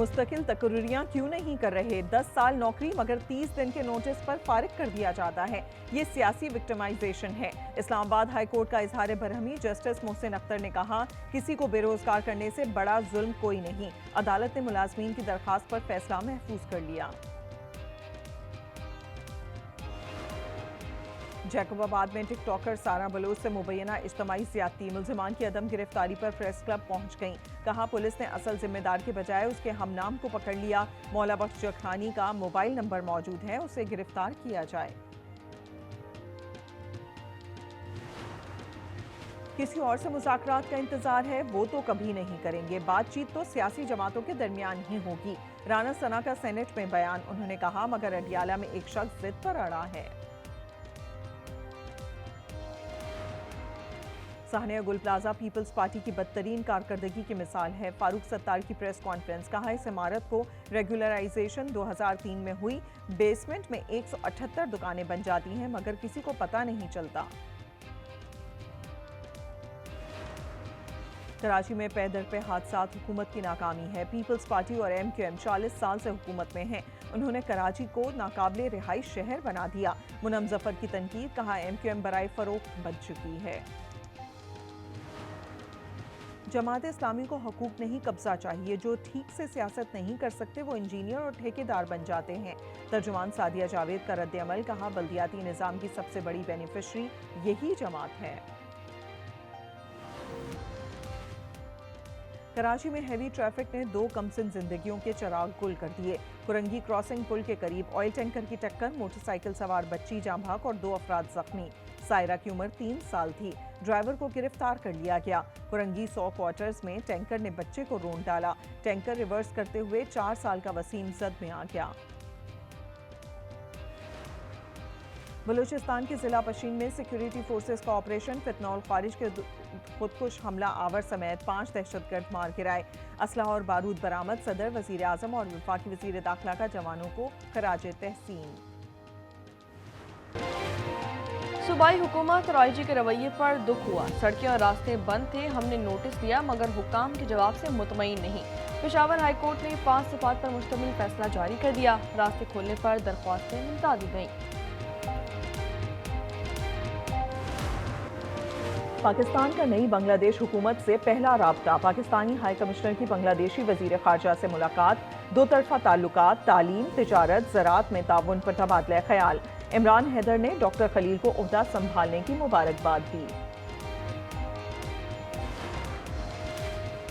मुस्तकिल तकरीरियां क्यों नहीं कर रहे? 10 साल नौकरी मगर 30 दिन के नोटिस पर फारिग कर दिया जाता है। ये सियासी विक्टिमाइजेशन है। इस्लामाबाद हाई कोर्ट का इजहार बरहमी। जस्टिस मोहसिन अख्तर ने कहा, किसी को बेरोजगार करने से बड़ा जुल्म कोई नहीं। अदालत ने मुलाजमीन की दरखास्त पर फैसला महफूज कर लिया। जैकबाबाद में टिकटॉकर सारा बलोच से मुबैना इज्तिमाई ज्यादती। मुल्जिमान की अदम गिरफ्तारी पर प्रेस क्लब पहुंच गईं। कहा, पुलिस ने असल जिम्मेदार के बजाय उसके हमनाम को पकड़ लिया। मौला बख्श जखानी का मोबाइल नंबर मौजूद है, उसे गिरफ्तार किया जाए। किसी और से मुज़ाकरात का इंतजार है, वो तो कभी नहीं करेंगे। बातचीत तो सियासी जमातों के दरमियान ही होगी। राना सना का सेनेट में बयान। उन्होंने कहा, मगर अडियाला में एक शख्स जिद पर अड़ा है। साहनिया गुल प्लाजा पीपल्स पार्टी की बदतरीन कारकर्दगी की मिसाल है। फारूक सत्तार की प्रेस कॉन्फ्रेंस। कहा, इस इमारत को रेगुलराइजेशन 2003 में हुई। बेसमेंट में 178 दुकानें बन जाती हैं मगर किसी को पता नहीं चलता। कराची में पैदर पे हादसात हुकूमत की नाकामी है। पीपल्स पार्टी और MQM 40 साल से हुकूमत में हैं। उन्होंने कराची को नाकाबिले रिहाइश शहर बना दिया। मुनम जफर की तनकीद। कहा, MQM बराए फरोख्त बन चुकी है। जमात इस्लामी को हकूक नहीं कब्जा चाहिए। जो ठीक से सियासत नहीं कर सकते वो इंजीनियर और ठेकेदार बन जाते हैं। तर्जुमान सादिया जावेद का रद्द अमल। कहा, बल्दियाती निज़ाम की सबसे बड़ी बेनिफिशरी यही जमात है। कराची में हैवी ट्रैफिक ने 2 कमसिन जिंदगियों के चिराग गुल कर दिए। कुरंगी क्रॉसिंग पुल के करीब ऑयल टैंकर की टक्कर। मोटरसाइकिल सवार बच्ची जाँ भाग और 2 अफराद जख्मी। सायरा की उम्र 3 साल थी। ड्राइवर को गिरफ्तार कर लिया गया। कुरंगी 100 क्वार्टर्स में टैंकर ने बच्चे को रोंद डाला। टैंकर रिवर्स करते हुए 4 साल का वसीम जद में आ गया। बलूचिस्तान के जिला पशीन में सिक्योरिटी फोर्सेस का ऑपरेशन। फितनौल खारिज के खुदकुश हमला आवर समेत 5 दहशतगर्द मार गिराए। असलहा और बारूद बरामद। सदर, वजीर आजम और वफाकी वजीर दाखिला का जवानों को खराजे तहसीन। सूबाई हुकूमत और IG के रवैये पर दुख हुआ। सड़कें और रास्ते बंद थे, हमने नोटिस दिया मगर हुक्काम के जवाब से मुतमईन नहीं। पेशावर हाई कोर्ट ने 5 सिफात पर मुश्तमिल फैसला जारी कर दिया। रास्ते खोलने पर दरख्वास्तें निपटा दी गईं। पाकिस्तान का नई बांग्लादेश हुकूमत से पहला राब्ता। पाकिस्तानी हाई कमिश्नर की बांग्लादेशी वजीर खारजा से मुलाकात। 2 तरफा ताल्लुकात, तालीम, तिजारत, ज़राअत में ताउन पर तबादला ख्याल। इमरान हैदर ने डॉक्टर खलील को ओहदा संभालने की मुबारकबाद दी।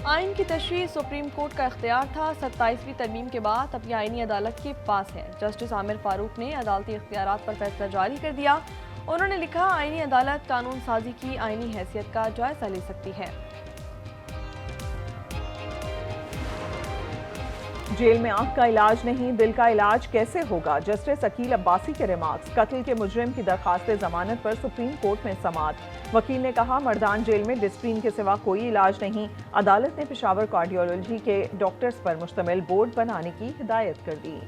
आइन की तशरीह सुप्रीम कोर्ट का इख्तियार था। 27वीं तरमीम के बाद अब यह आईनी अदालत के पास है। जस्टिस आमिर फारूक ने अदालती इख्तियारात पर फैसला जारी कर दिया। उन्होंने लिखा, आईनी अदालत कानून साजी की आईनी हैसियत का जायजा ले सकती है। जेल में आंख का इलाज नहीं, दिल का इलाज कैसे होगा? जस्टिस अकील अब्बासी के रिमार्क्स। कत्ल के मुजरिम की दरखास्त जमानत पर सुप्रीम कोर्ट में समाअत। वकील ने कहा, मर्दान जेल में डिस्प्रिन के सिवा कोई इलाज नहीं। अदालत ने पेशावर कार्डियोलॉजी के डॉक्टर्स पर मुश्तमिल बोर्ड बनाने की हिदायत कर दी।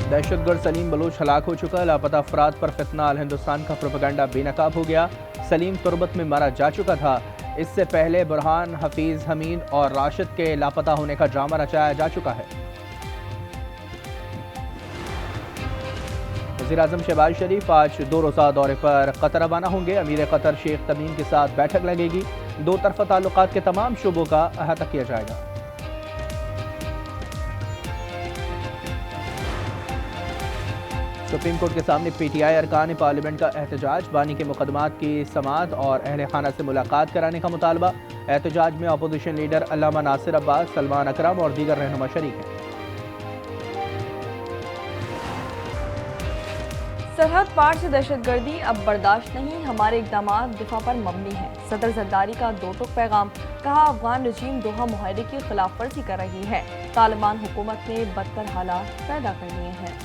दहशतगर्द सलीम बलोच हलाक हो चुका। लापता अफराद पर फितनाल। हिंदुस्तान का प्रोपेगेंडा बेनकाब हो गया। सलीम तुर्बत में मारा जा चुका था। इससे पहले बुरहान, हफीज, हमीद और राशिद के लापता होने का ड्रामा रचाया जा चुका है। वज़ीर आज़म शहबाज शरीफ आज 2 रोज़ा दौरे पर कतर रवाना होंगे। अमीर कतर शेख तमीम के साथ बैठक लगेगी। 2 तरफा ताल्लुकात के तमाम शोबों का अहाता किया जाएगा। सुप्रीम कोर्ट के सामने PTI अरकान पार्लियामेंट का एहतजाज। बानी के मुकदमात की समाअत और अहले खाना से मुलाकात कराने का मुतालबा। एहतजाज में अपोजिशन लीडर अल्लामा नासिर अब्बास, सलमान अकरम और दीगर रहनुमा शरीक हैं। सरहद पार से दहशतगर्दी अब बर्दाश्त नहीं। हमारे इक़दामात दिफा पर मबनी है। सदर जरदारी का 2 टूक पैगाम। कहा, अफगान रजीम दोहा मुआहदे की खिलाफ वर्जी कर रही है। तालिबान हुकूमत ने बदतर हालात पैदा कर लिए हैं।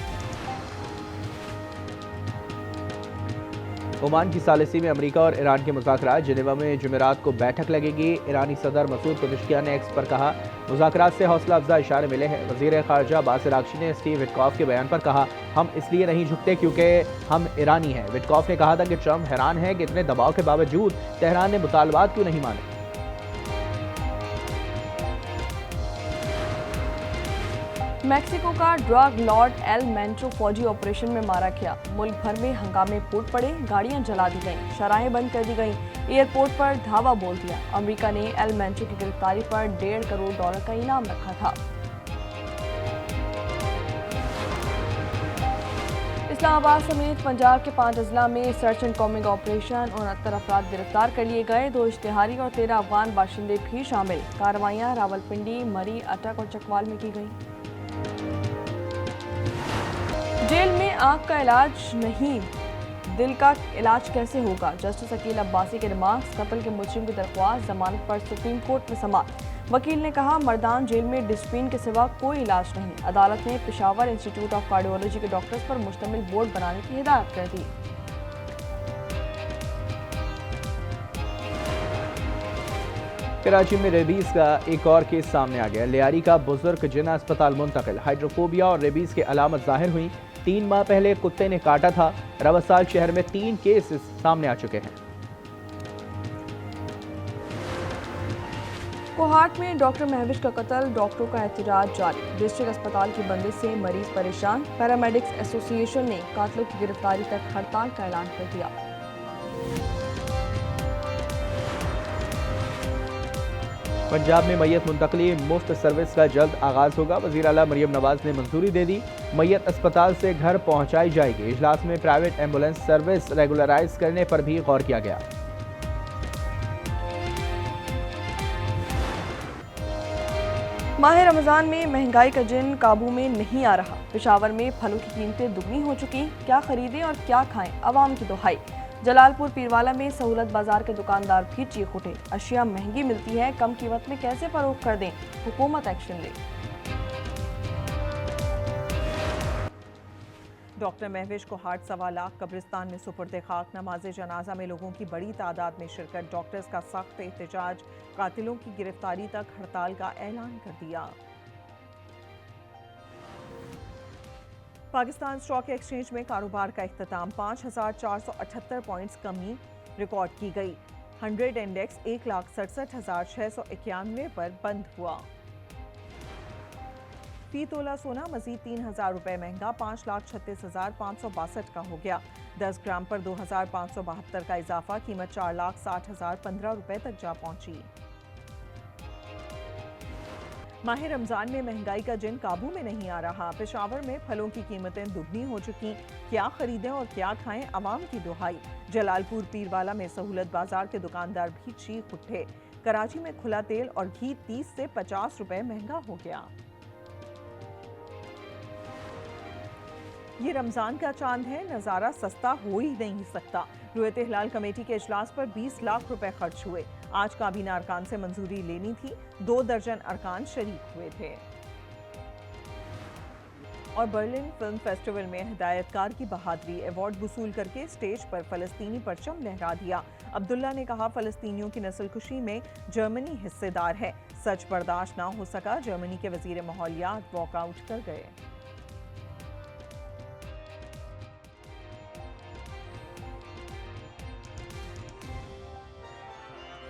ओमान की सालिसी में अमेरिका और ईरान के मुज़ाकरात। जिनेवा में जुमेरात को बैठक लगेगी। ईरानी सदर मसूद पेज़ेश्कियान ने एक्स पर कहा, मुज़ाकरात से हौसला अफजा इशारे मिले हैं। वज़ीर ख़ारजा अब्बास अराग़ची ने स्टीव विटकॉफ के बयान पर कहा, हम इसलिए नहीं झुकते क्योंकि हम ईरानी हैं। विटकॉफ ने कहा था कि ट्रंप हैरान है कि इतने दबाव के बावजूद तेहरान ने मुतालबात क्यों नहीं माने। मेक्सिको का ड्रग लॉर्ड एल मेंट्रो फौजी ऑपरेशन में मारा गया। मुल्क भर में हंगामे फूट पड़े, गाड़ियां जला दी गईं, शराहें बंद कर दी गईं, एयरपोर्ट पर धावा बोल दिया। अमेरिका ने एल मेंट्रो की गिरफ्तारी पर $1.5 करोड़ का इनाम रखा था। इस्लामाबाद समेत पंजाब के 5 अजला में सर्च एंड कॉमिंग ऑपरेशन, 69 अफराद गिरफ्तार कर लिए गए। 2 इश्तिहारी और 13 अफगान बाशिंदे भी शामिल। कार्रवाइयां रावलपिंडी, मरी, अटक और चकवाल में की गई। जेल में आंख का इलाज नहीं, दिल का इलाज कैसे होगा? जस्टिस अकील अब्बासी के रिमार्क्स। कत्ल के मुजरिम की दरख्वास्त जमानत पर सुप्रीम कोर्ट में समाअत। वकील ने कहा, मर्दान जेल में डिस्प्लिन के सिवा कोई इलाज नहीं। अदालत ने पेशावर इंस्टीट्यूट ऑफ कार्डियोलॉजी के डॉक्टर्स पर मुश्तमिल बोर्ड बनाने की हिदायत कर दी। कराची में रेबीज का एक और केस सामने आ गया। लियारी का बुजुर्ग जिन्ना अस्पताल मुंतकिल। हाइड्रोफोबिया और रेबीज की अलामत जाहिर हुई। 3 माह पहले कुत्ते ने काटा था। रवासाल शहर में 3 केस सामने आ चुके हैं। कोहाट में डॉक्टर महविश का कत्ल, डॉक्टरों का एहतजाज जारी। डिस्ट्रिक्ट अस्पताल की बंदिश से मरीज परेशान। पैरामेडिक्स एसोसिएशन ने कातिलों की गिरफ्तारी तक हड़ताल का ऐलान कर दिया। पंजाब में मैयत मुंतकली मुफ्त सर्विस का जल्द आगाज होगा। वज़ीर आला मरियम नवाज ने मंजूरी दे दी। मैयत अस्पताल से घर पहुंचाई जाएगी। इजलास में प्राइवेट एम्बुलेंस सर्विस रेगुलराइज करने पर भी गौर किया गया। माह रमजान में महंगाई का जिन काबू में नहीं आ रहा। पेशावर में फलों की कीमतें दुगनी हो चुकी। क्या खरीदें और क्या खाएं, अवाम की दुहाई। जलालपुर पीरवाला में सहूलत बाजार के दुकानदार भी चीख उठे। अशिया महंगी मिलती है, कम कीमत में कैसे फरोख्त कर दें, हुकूमत एक्शन ले। डॉक्टर महविश को हार्ट 1.25 लाख कब्रिस्तान में सुपुर्द खाक। नमाज जनाजा में लोगों की बड़ी तादाद में शिरकत। डॉक्टर्स का सख्त एहतजाज। कातिलों की गिरफ्तारी तक हड़ताल का ऐलान कर दिया। पाकिस्तान स्टॉक एक्सचेंज में कारोबार का इख्तिताम। 5,478 पॉइंट्स कमी रिकॉर्ड की गई। 100 इंडेक्स 1,67,691 पर बंद हुआ। फी तोला सोना मजीद 3,000 रुपए महंगा 5,36,562 का हो गया। 10 ग्राम पर 2,572 का इजाफा। कीमत 4,60,015 रुपए तक जा पहुंची। माह रमजान में महंगाई का जिन काबू में नहीं आ रहा। पेशावर में फलों की कीमतें दुगनी हो चुकी। क्या खरीदें और क्या खाएं, अवाम की दुहाई। जलालपुर पीरवाला में सहूलत बाजार के दुकानदार भी चीख उठे। कराची में खुला तेल और घी 30 से 50 रुपए महंगा हो गया। ये रमजान का चांद है, नज़ारा सस्ता हो ही नहीं सकता। रुयत हिलाल कमेटी के इजलास पर 20 लाख रुपए खर्च हुए। आज काबीना अरकान से मंजूरी लेनी थी। 2 दर्जन अरकान शरीक हुए थे। और बर्लिन फिल्म फेस्टिवल में हिदायतकार की बहादुरी, अवार्ड वसूल करके स्टेज पर फलस्तीनी परचम लहरा दिया। अब्दुल्ला ने कहा, फलस्तीनियों की नस्लकुशी में जर्मनी हिस्सेदार है। सच बर्दाश्त ना हो सका, जर्मनी के वजीर माहौलियात वॉकआउट कर गए।